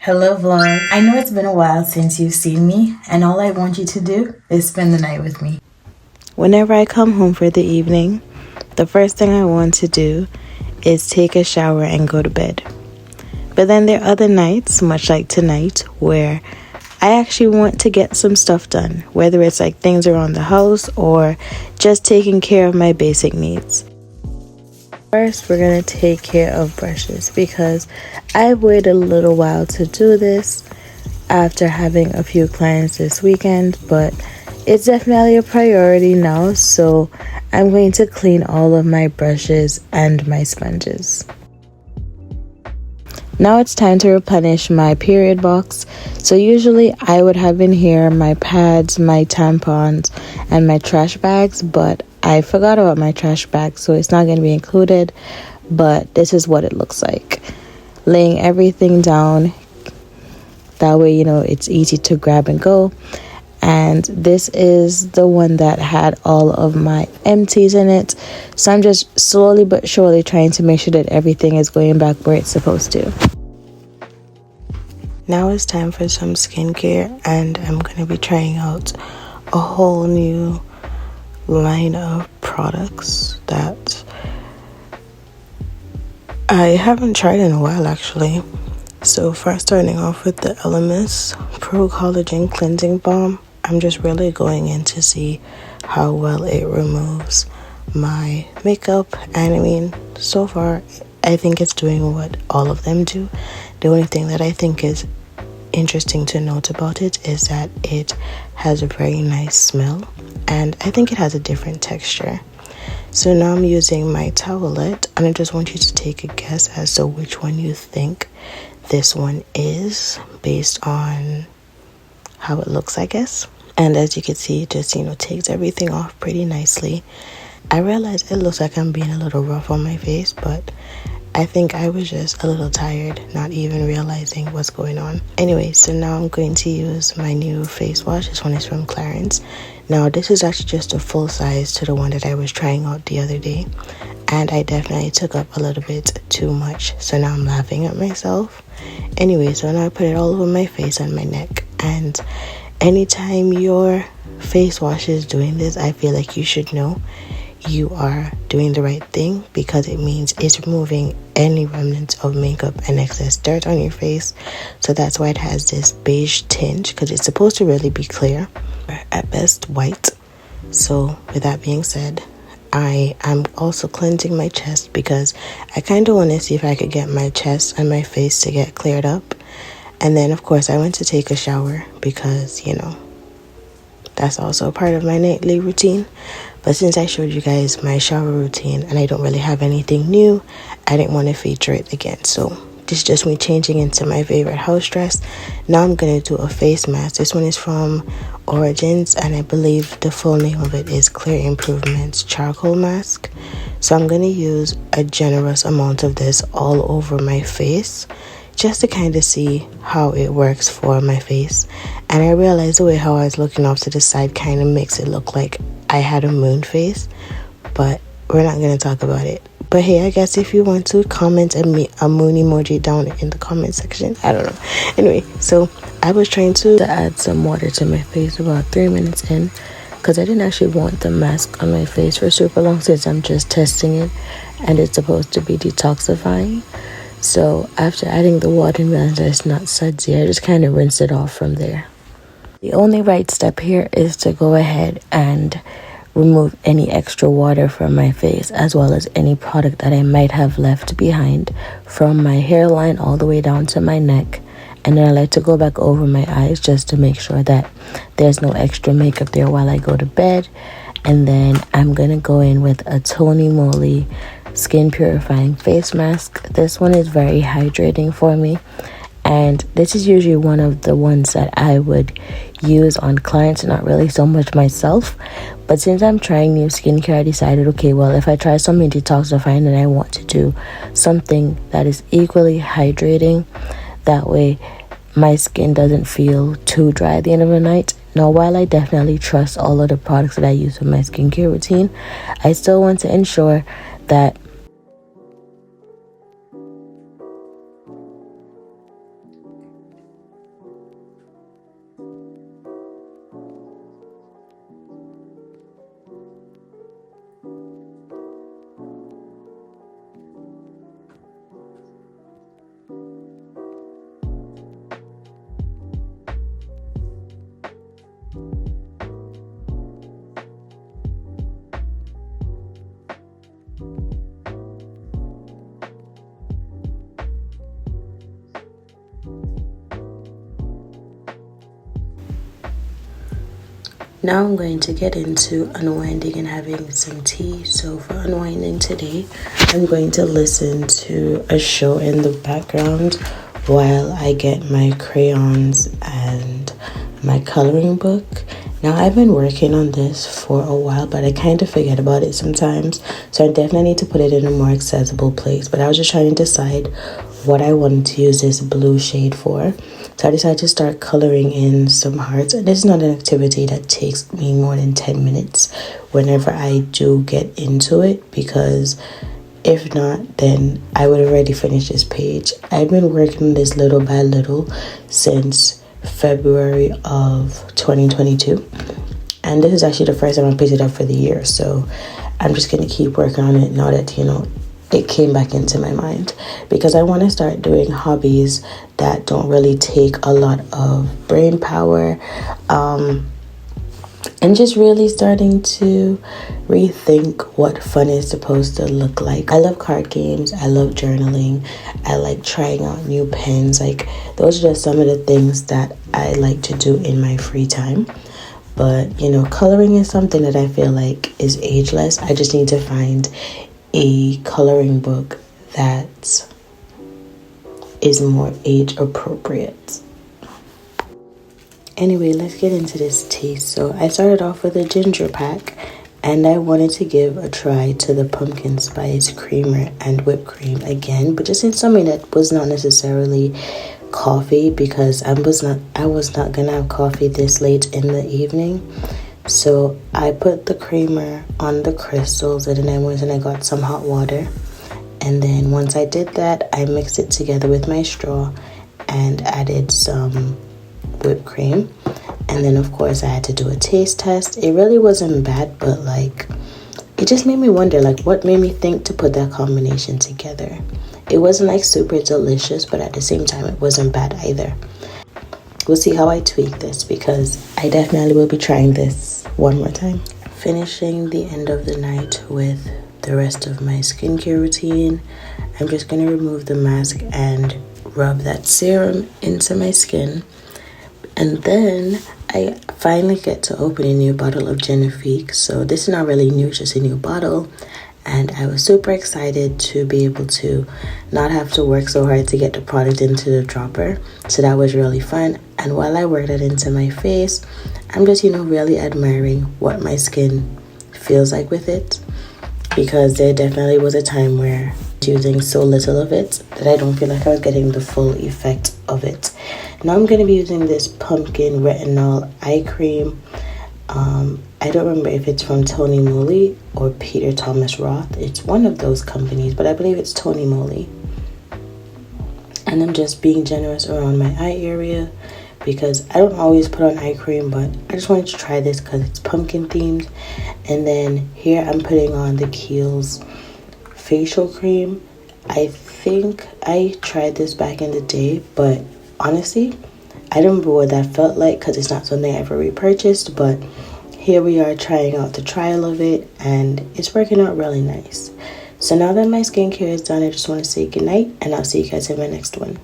Hello vlog. I know it's been a while since you've seen me, and all I want you to do is spend the night with me. Whenever I come home for the evening, the first thing I want to do is take a shower and go to bed. But then there are other nights, much like tonight, where I actually want to get some stuff done, whether it's like things around the house or just taking care of my basic needs. First, we're going to take care of brushes because I've waited a little while to do this after having a few clients this weekend, but it's definitely a priority now, so I'm going to clean all of my brushes and my sponges. Now it's time to replenish my period box. So usually I would have in here my pads, my tampons, and my trash bags, but I forgot about my trash bag, so it's not going to be included, but this is what it looks like. Laying everything down, that way, it's easy to grab and go. And this is the one that had all of my empties in it. So I'm just slowly but surely trying to make sure that everything is going back where it's supposed to. Now it's time for some skincare, and I'm going to be trying out a whole new line of products that I haven't tried in a while actually. So first, starting off with the 𝕊𝕒𝕒 Pro Collagen Cleansing Balm. I'm just really going in to see how well it removes my makeup, and I mean, so far I think it's doing what all of them do. The only thing that I think is interesting to note about it is that it has a very nice smell, and I think it has a different texture. So now I'm using my towelette, and I just want you to take a guess as to which one you think this one is based on how it looks, I guess. And as you can see, it just takes everything off pretty nicely. I realize it looks like I'm being a little rough on my face, but I think I was just a little tired, not even realizing what's going on. Anyway, so now I'm going to use my new face wash. This one is from Clarins. Now, this is actually just a full size to the one that I was trying out the other day, and I definitely took up a little bit too much, so now I'm laughing at myself. Anyway, so now I put it all over my face and my neck, and anytime your face wash is doing this, I feel like you should know you are doing the right thing, because it means it's removing any remnants of makeup and excess dirt on your face. So that's why it has this beige tinge, because it's supposed to really be clear, or at best white. So with that being said, I am also cleansing my chest because I kind of want to see if I could get my chest and my face to get cleared up. And then of course I went to take a shower because that's also part of my nightly routine. But since I showed you guys my shower routine and I don't really have anything new, I didn't want to feature it again. So this is just me changing into my favorite house dress. Now I'm going to do a face mask. This one is from Origins, and I believe the full name of it is Clear Improvements Charcoal Mask. So I'm going to use a generous amount of this all over my face, just to kind of see how it works for my face. And I realized the way how I was looking off to the side kind of makes it look like I had a moon face, but we're not going to talk about it. But hey, I guess if you want to comment a moon emoji down in the comment section, I don't know. Anyway, so I was trying to add some water to my face about 3 minutes in, because I didn't actually want the mask on my face for super long, since I'm just testing it and it's supposed to be detoxifying. So after adding the water and realizing it's not sudsy, I just kind of rinsed it off from there. The only right step here is to go ahead and remove any extra water from my face, as well as any product that I might have left behind from my hairline all the way down to my neck. And then I like to go back over my eyes just to make sure that there's no extra makeup there while I go to bed. And then I'm going to go in with a 𝕊𝕒𝕑 Skin Purifying Face Mask. This one is very hydrating for me, and this is usually one of the ones that I would use on clients, not really so much myself. But since I'm trying new skincare, I decided, okay, well, if I try something detoxifying, then I want to do something that is equally hydrating. That way my skin doesn't feel too dry at the end of the night. Now, while I definitely trust all of the products that I use for my skincare routine, I still want to ensure that Now I'm going to get into unwinding and having some tea. So for unwinding today, I'm going to listen to a show in the background while I get my crayons and my coloring book. Now I've been working on this for a while, but I kind of forget about it sometimes. So I definitely need to put it in a more accessible place. But I was just trying to decide what I wanted to use this blue shade for. So I decided to start coloring in some hearts. And this is not an activity that takes me more than 10 minutes whenever I do get into it, because if not, then I would have already finished this page. I've been working on this little by little since February of 2022. And this is actually the first time I picked it up for the year. So I'm just going to keep working on it now that, it came back into my mind, because I want to start doing hobbies that don't really take a lot of brain power, and just really starting to rethink what fun is supposed to look like. I love card games. I love journaling. I like trying out new pens. Like, those are just some of the things that I like to do in my free time. But, coloring is something that I feel like is ageless. I just need to find a coloring book that is more age appropriate. Anyway, let's get into this tea. So I started off with a ginger pack, and I wanted to give a try to the pumpkin spice creamer and whipped cream again, but just in something that was not necessarily coffee, because I was not gonna have coffee this late in the evening. So I put the creamer on the crystals, and then I went and I got some hot water. And then once I did that, I mixed it together with my straw and added some whipped cream. And then of course I had to do a taste test. It really wasn't bad, but it just made me wonder what made me think to put that combination together. It wasn't super delicious, but at the same time it wasn't bad either. We'll see how I tweak this, because I definitely will be trying this one more time. Finishing the end of the night with the rest of my skincare routine. I'm just going to remove the mask and rub that serum into my skin. And then I finally get to open a new bottle of Genifique. So this is not really new, just a new bottle. And I was super excited to be able to not have to work so hard to get the product into the dropper. So that was really fun. And while I worked it into my face, I'm just, really admiring what my skin feels like with it. Because there definitely was a time where using so little of it that I don't feel like I was getting the full effect of it. Now I'm going to be using this pumpkin retinol eye cream. I don't remember if it's from Tony Moly or Peter Thomas Roth. It's one of those companies, but I believe it's Tony Moly. And I'm just being generous around my eye area, because I don't always put on eye cream, but I just wanted to try this because it's pumpkin themed. And then here I'm putting on the Kiehl's facial cream. I think I tried this back in the day, but honestly, I don't remember what that felt like, because it's not something I ever repurchased. But here we are trying out the trial of it, and it's working out really nice. So now that my skincare is done, I just want to say goodnight, and I'll see you guys in my next one.